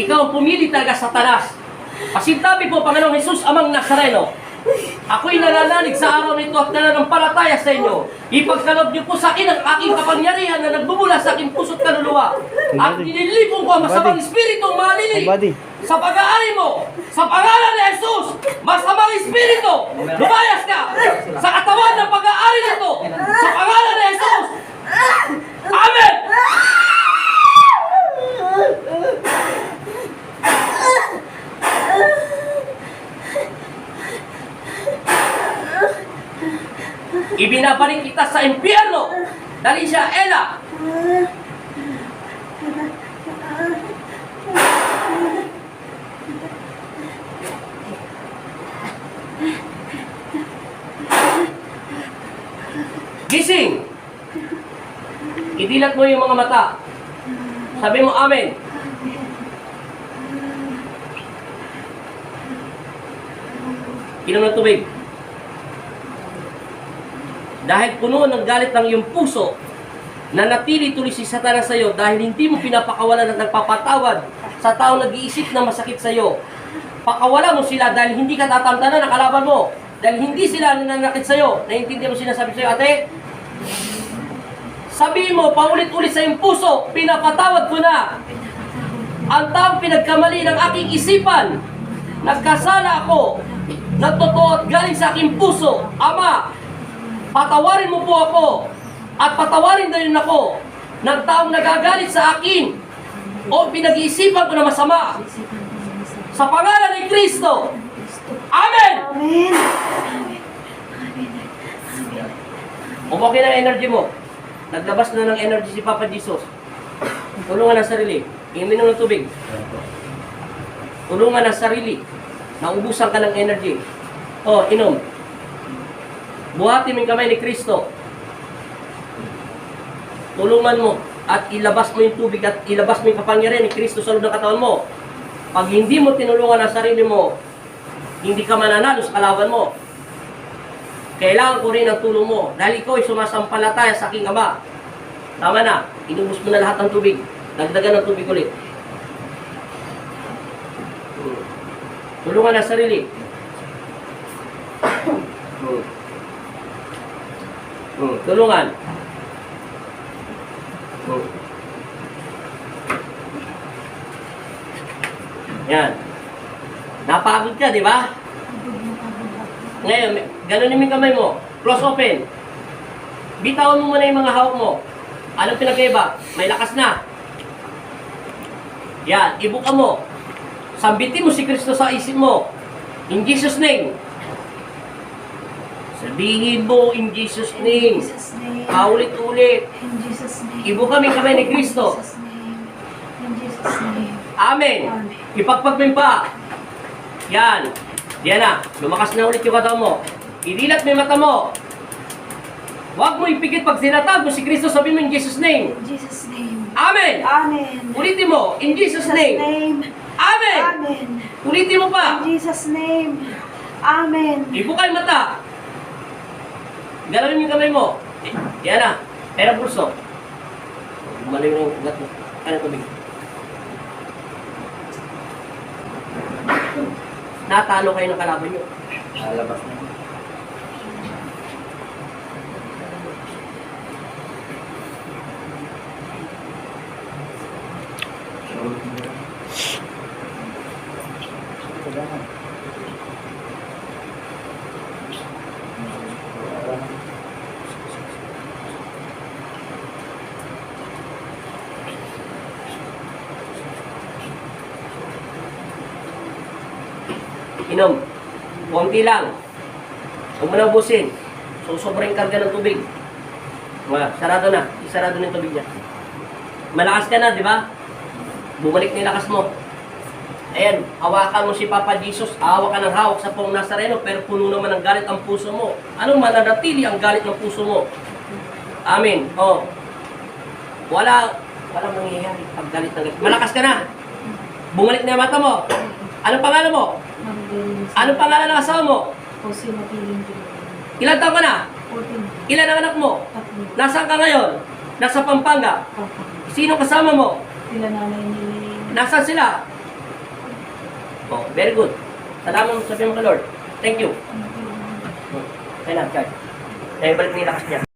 Ikaw ang pumili talaga, Satanas. Pasintabi po, Panginoong Jesus, Amang Nazareno, ako'y nananalig sa araw nito at nananampalataya sa inyo. Ipagkaloob niyo po sa akin ang aking kapangyarihan na nagbubula sa aking puso't kaluluwa. At nililipong ko ang masamang espiritu malilig sa pag-aari mo. Sa pangalan ni Jesus, masamang espiritu, lumayas ka sa katawan ng pag-aari nito. Sa pangalan ni Jesus. Amen! Ibinabalik kita sa impyerno. Dali siya, Ella. Gising. Idilat mo yung mga mata. Sabi mo, Amen. Inom ng tubig. Dahil puno ng galit ng iyong puso, na natili tuloy si Satanas sa iyo dahil hindi mo pinapakawalan at nagpapatawad sa taong nag-iisip na masakit sa iyo. Pakawala mo sila dahil hindi ka tatantanan ng kalaban mo. Dahil hindi sila nananakit sa iyo. Naiintindihan mo sinasabi sa iyo, ate? Sabihin mo, paulit-ulit sa iyong puso, pinapatawad ko na ang taong pinagkamali ng aking isipan. Nagkasala ako ng totoo at galing sa aking puso. Ama, patawarin mo po ako at patawarin din ako ng taong nagagalit sa akin o pinag-iisipan ko na masama. Sa pangalan ni Kristo. Amen! Amen! Umaki na ang energy mo. Naglabas na ng energy si Papa Jesus. Tulungan ang sarili. Iminom ng tubig. Tulungan ang sarili. Naubusan ka ng energy. O, inom. Buhatin mo yung kamay ni Kristo. Tulungan mo at ilabas mo yung tubig at ilabas mo yung kapangyarihan ni Kristo sa loob ng katawan mo. Pag hindi mo tinulungan ang sarili mo, hindi ka mananalo sa kalaban mo. Kailangan ko rin ang tulong mo dahil ikaw ay sumasampalataya sa aking Ama. Tama na, inubos mo na lahat ng tubig. Dagdagan ng tubig ulit. Tulungan ang sarili. Tulungan. Yan. Napagod ka, di ba? Ngayon, ganunin mo yung kamay mo. Close open. Bitawan mo muna yung mga hawak mo. Anong pinagkaiba? May lakas na. Yan. Ibuka mo. Sambitin mo si Kristo sa isip mo. In Jesus' name. Sabihin mo, in Jesus' name. Paulit-ulit. In Jesus' name. Ibuka mo yung kamay ni Kristo. In Jesus' name. In Jesus' name. Amen. Ipagpag mo yung paa. Yan. Yan na. Lumakas na ulit yung katawan mo. Idilat mo yung mata mo. Huwag mo ipikit pag sinatag mo si Kristo. Sabihin mo in Jesus' name. In Jesus' name. Amen. Amen. Ulitin mo. In Jesus' name. Amen. Amen. Ulitin mo pa. In Jesus' name. Amen. Ibuka yung mata. Galawin mo yung kamay mo. Yan na. Pera pulso. Malayo na yung ugat mo. Kaya tubig. Natalo kayo ng kalaban nyo. Lalabas na. Inom. Kunti lang. Huwag mo nang ubusin. So, sobrang karga ng tubig. Sarado na. Isarado na yung tubig niya. Malakas ka na, di ba? Bumalik na yung lakas mo. Ayan, hawakan mo si Papa Jesus. Hawak ka ng hawak sa Pong Nazareno, pero puno naman ng galit ang puso mo. Anong mananatili ang galit ng puso mo? Amen. Oh. Walang mangyayari pag galit ng galit. Malakas ka na. Bumalik na yung mata mo. Anong pangalan mo? Anong pangalan ng asawa mo? Ilan taon ka na? 14. Ilan ang anak mo? Tatlo. Nasaan ka ngayon? Nasa Pampanga. Papa. Sino kasama mo? Sila nanay ni... Nasaan sila? Very good. Salamat, sabihin mo kay Lord. Thank you. Okay na, Chad. Balik mo yung lakas niya.